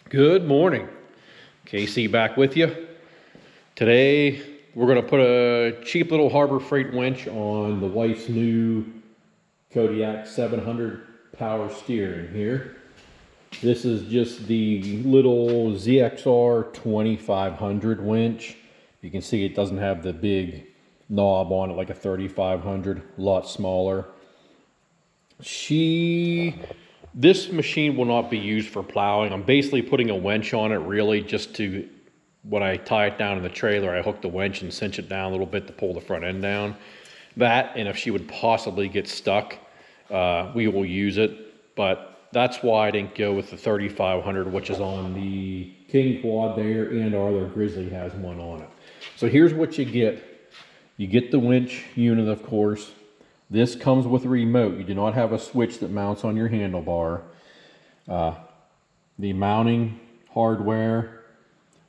Good morning. Casey back with you. Today we're going to put a cheap little Harbor Freight winch on the wife's new KODIAK 700 power steering here. This is just the little ZXR 2500 winch. You can see it doesn't have the big knob on it like a 3500, a lot smaller. This machine will not be used for plowing. I'm basically putting a winch on it really just to, when I tie it down in the trailer, I hook the winch and cinch it down a little bit to pull the front end down. That, and if she would possibly get stuck, we will use it. But that's why I didn't go with the 3500, which is on the King Quad there, and our other Grizzly has one on it. So here's what you get. You get the winch unit, of course. This comes with a remote. You do not have a switch that mounts on your handlebar. The mounting hardware,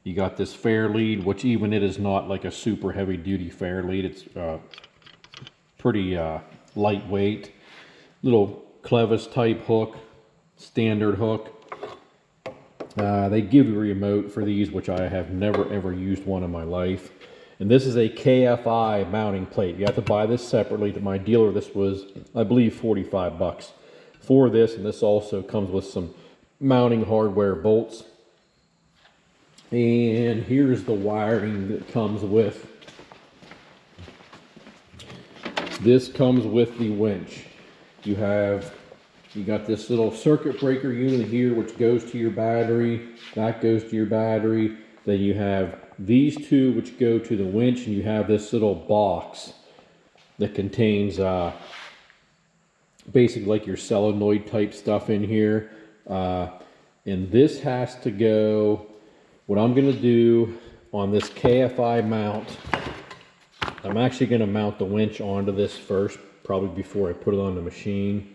you got this fair lead, which even it is not like a super heavy duty fair lead. It's pretty lightweight. Little clevis type hook, standard hook. They give you a remote for these, which I have never ever used one in my life. And this is a KFI mounting plate. You have to buy this separately. To my dealer, this was, I believe, 45 bucks for this. And this also comes with some mounting hardware bolts. And here's the wiring that comes with. This comes with the winch. You got this little circuit breaker unit here, which goes to your battery. That goes to your battery. Then you have these two which go to the winch, and you have this little box that contains basically like your solenoid type stuff in here. And this has to go, what I'm going to do on this KFI mount, I'm actually going to mount the winch onto this first, probably before I put it on the machine.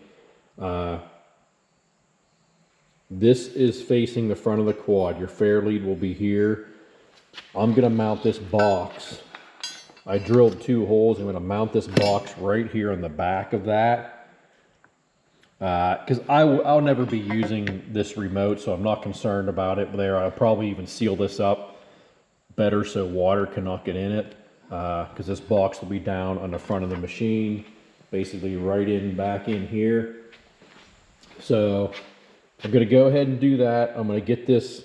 This is facing the front of the quad. Your fair lead will be here. I'm going to mount this box. I drilled 2 holes. I'm going to mount this box right here on the back of that. Because I'll never be using this remote, so I'm not concerned about it there. I'll probably even seal this up better so water cannot get in it. Because this box will be down on the front of the machine. Basically right in, back in here. So I'm going to go ahead and do that. I'm going to get this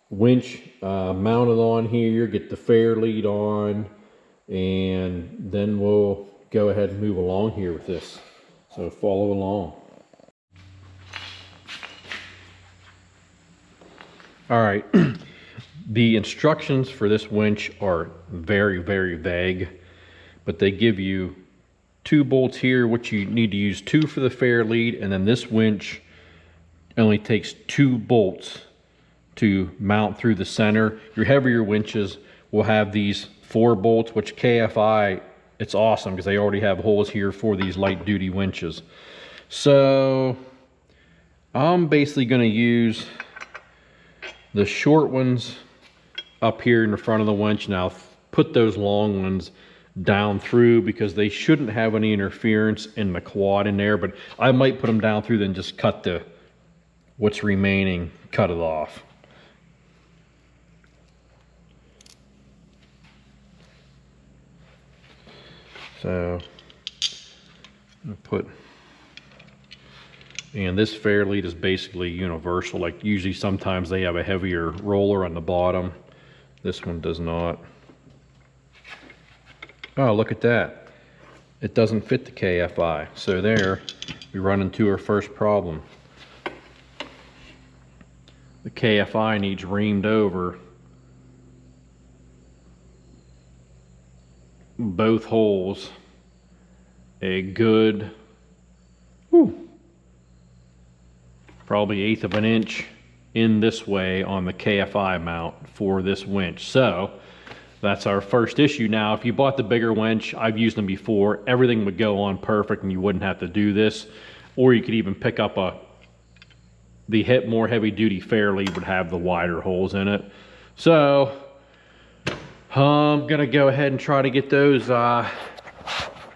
winch mounted on here, get the fair lead on, and then we'll go ahead and move along here with this. So follow along. All right. The instructions for this winch are very, very vague, but they give you 2 bolts here, which you need to use 2 for the fair lead, and then this winch only takes 2 bolts to mount through the center. Your heavier winches will have these 4 bolts, which KFI, it's awesome because they already have holes here for these light duty winches. So I'm basically going to use the short ones up here in the front of the winch. Now put those long ones down through because they shouldn't have any interference in the quad in there, but I might put them down through, then just cut what's remaining, cut it off. So and this fair lead is basically universal. Like usually sometimes they have a heavier roller on the bottom. This one does not. Oh, look at that. It doesn't fit the KFI. So there we run into our first problem. The KFI needs reamed over both holes a good probably 1/8 of an inch in this way on the KFI mount for this winch. So that's our first issue. Now if you bought the bigger winch, I've used them before, everything would go on perfect and you wouldn't have to do this. Or you could even pick up the more heavy duty fair lead would have the wider holes in it. So I'm gonna go ahead and try to get those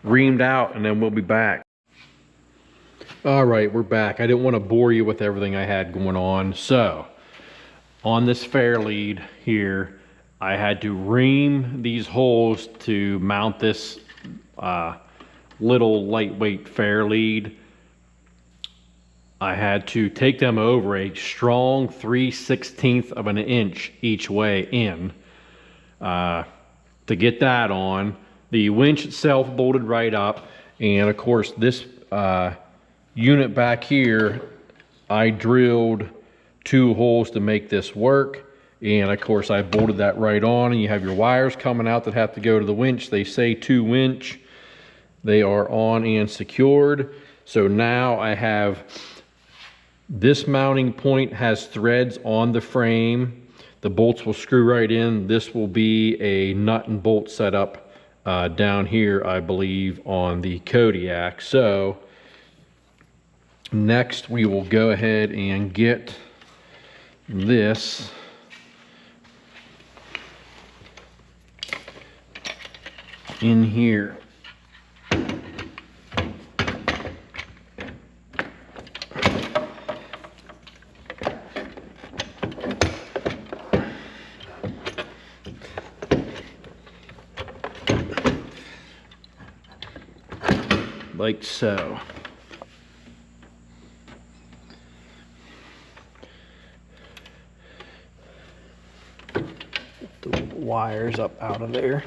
reamed out, and then we'll be back. All right, we're back. I didn't want to bore you with everything I had going on. So on this fair lead here, I had to ream these holes to mount this little lightweight fair lead. I had to take them over a strong 3/16 of an inch each way in to get that on. The winch itself bolted right up, and of course this unit back here, I drilled 2 holes to make this work, and of course I bolted that right on. And you have your wires coming out that have to go to the winch. They say 2 winch. They are on and secured. So now I have this mounting point has threads on the frame. The bolts will screw right in. This will be a nut and bolt setup down here, I believe, on the Kodiak. So next we will go ahead and get this in here. Like so. The wires up out of there.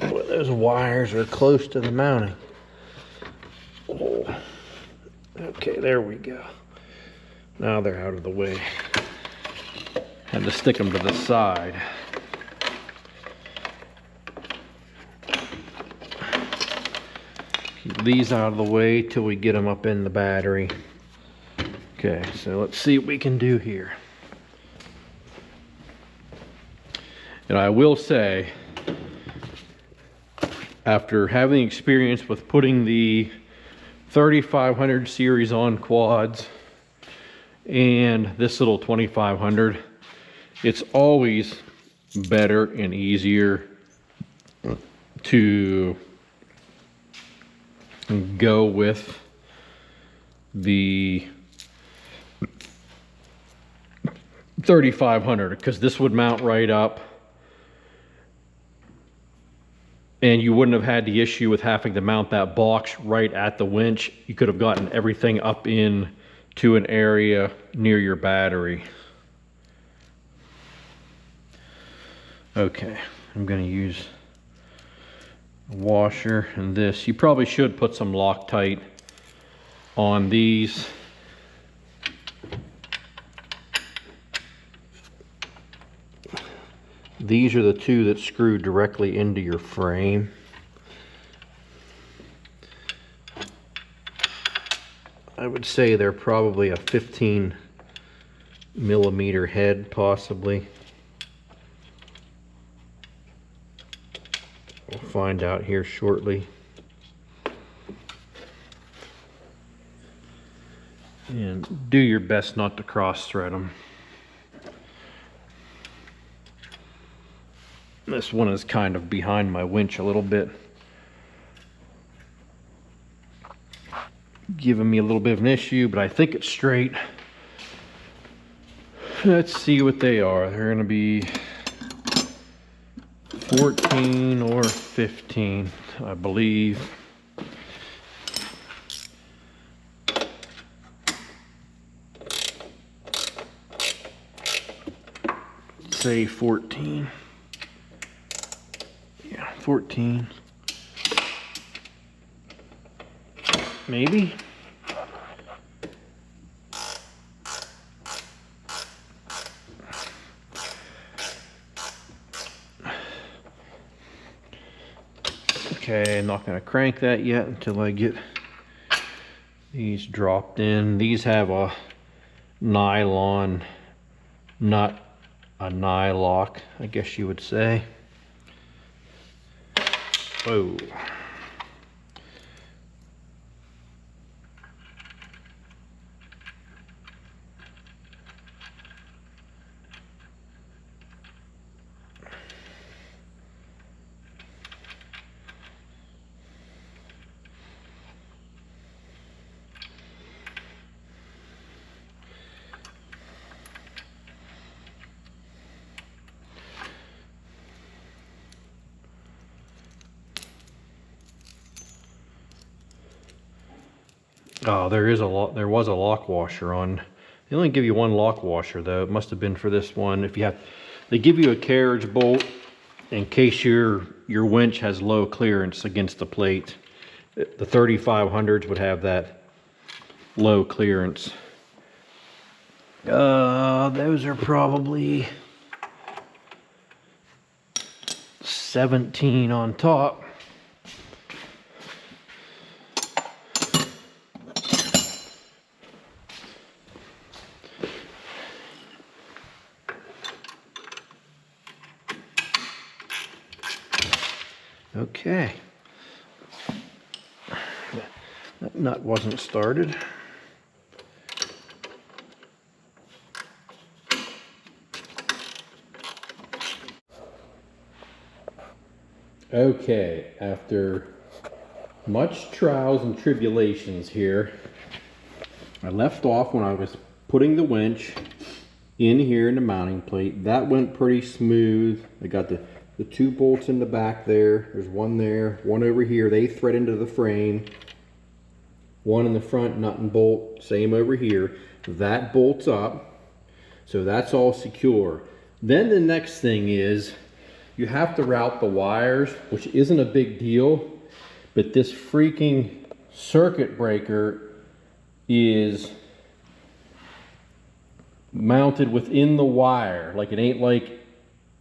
Boy, those wires are close to the mounting. Oh. Okay, there we go. Now they're out of the way. Had to stick them to the side. Keep these out of the way till we get them up in the battery. Okay, so let's see what we can do here. And I will say, after having experience with putting the 3500 series on quads and this little 2500, it's always better and easier to go with the 3500 because this would mount right up and you wouldn't have had the issue with having to mount that box right at the winch. You could have gotten everything up in to an area near your battery. Okay, I'm going to use a washer and this. You probably should put some Loctite on these. These are the 2 that screw directly into your frame. I would say they're probably a 15 millimeter head, possibly. We'll find out here shortly. And do your best not to cross thread them. This one is kind of behind my winch a little bit, giving me a little bit of an issue, but I think it's straight. Let's see what they are. They're going to be 14 or 15, I believe. Say 14. Yeah, 14. Maybe. Okay, I'm not going to crank that yet until I get these dropped in. These have a nylon nut, a nylock, I guess you would say. Whoa. Oh, there was a lock washer on. They only give you one lock washer though. It must have been for this one. If you have, they give you a carriage bolt in case your winch has low clearance against the plate. The 3500s would have that low clearance. Those are probably 17 on top. Okay. That nut wasn't started. Okay, after much trials and tribulations here, I left off when I was putting the winch in here in the mounting plate. That went pretty smooth. I got the 2 bolts in the back there. There's one there, one over here. They thread into the frame. One in the front, nut and bolt, same over here. That bolts up, so that's all secure. Then the next thing is, you have to route the wires, which isn't a big deal, but this freaking circuit breaker is mounted within the wire. Like, it ain't like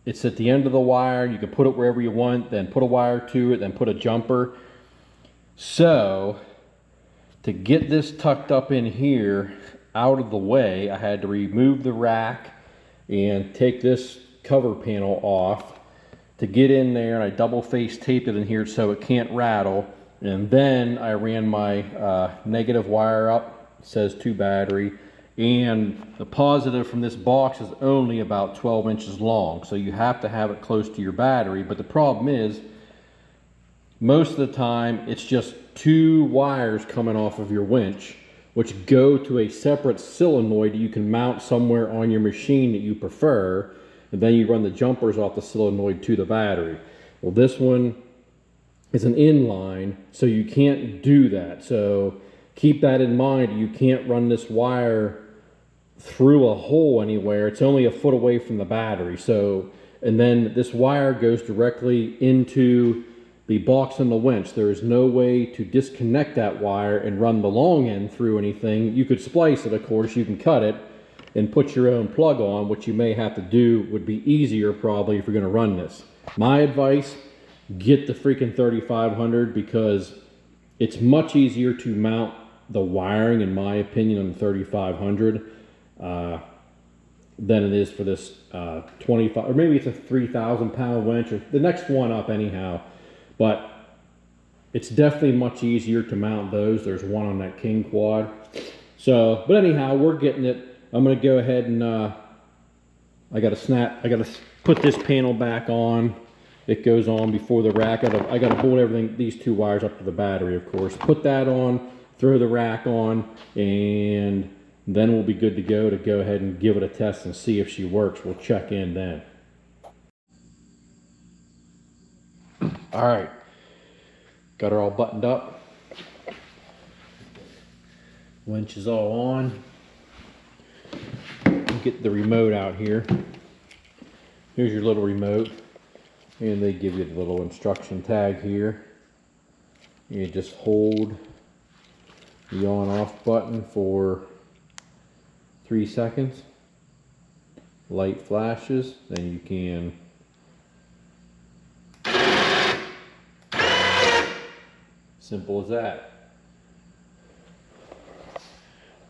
it's at the end of the wire. You can put it wherever you want, then put a wire to it, then put a jumper. So to get this tucked up in here out of the way, I had to remove the rack and take this cover panel off to get in there, and I double face taped it in here so it can't rattle. And then I ran my negative wire up, it says 2 battery, and the positive from this box is only about 12 inches long, so you have to have it close to your battery. But the problem is, most of the time it's just 2 wires coming off of your winch, which go to a separate solenoid that you can mount somewhere on your machine that you prefer, and then you run the jumpers off the solenoid to the battery. Well, this one is an inline, so you can't do that. So keep that in mind. You can't run this wire through a hole anywhere. It's only a foot away from the battery. So, and then this wire goes directly into the box on the winch. There is no way to disconnect that wire and run the long end through anything. You could splice it, of course. You can cut it and put your own plug on, which you may have to do. Would be easier probably if you're going to run this. My advice, get the freaking 3500, because it's much easier to mount the wiring, in my opinion, on the 3500 than it is for this 25, or maybe it's a 3,000 pound winch, or the next one up anyhow. But it's definitely much easier to mount those. There's one on that King quad. So, but anyhow, we're getting it. I'm going to go ahead and I got to put this panel back on. It goes on before the rack. I got to bolt everything, these 2 wires up to the battery, of course. Put that on, throw the rack on, and then we'll be good to go ahead and give it a test and see if she works. We'll check in then. All right, got her all buttoned up. Winch is all on. Get the remote out here. Here's your little remote, and they give you the little instruction tag here. You just hold the on-off button for 3 seconds. Light flashes, then you can simple as that.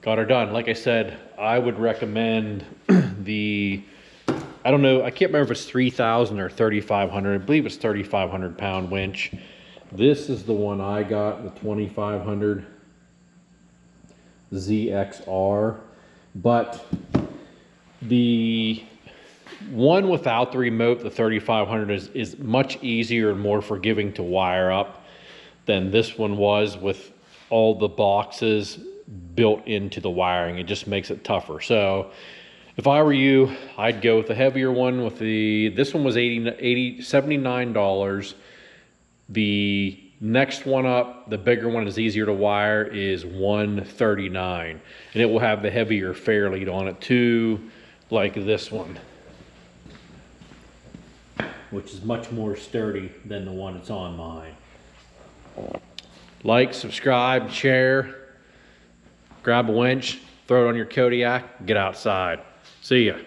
Got her done. Like I said, I would recommend the, I don't know, I can't remember if it's 3,000 or 3,500. I believe it's 3,500 pound winch. This is the one I got, the 2,500 ZXR. But the one without the remote, the 3,500, is much easier and more forgiving to wire up than this one was, with all the boxes built into the wiring. It just makes it tougher. So if I were you, I'd go with the heavier one. With this one was $79. The next one up, the bigger one is easier to wire, is 139. And it will have the heavier fair lead on it too, like this one, which is much more sturdy than the one that's on mine. Like, subscribe, share, grab a winch, throw it on your Kodiak, get outside. See ya.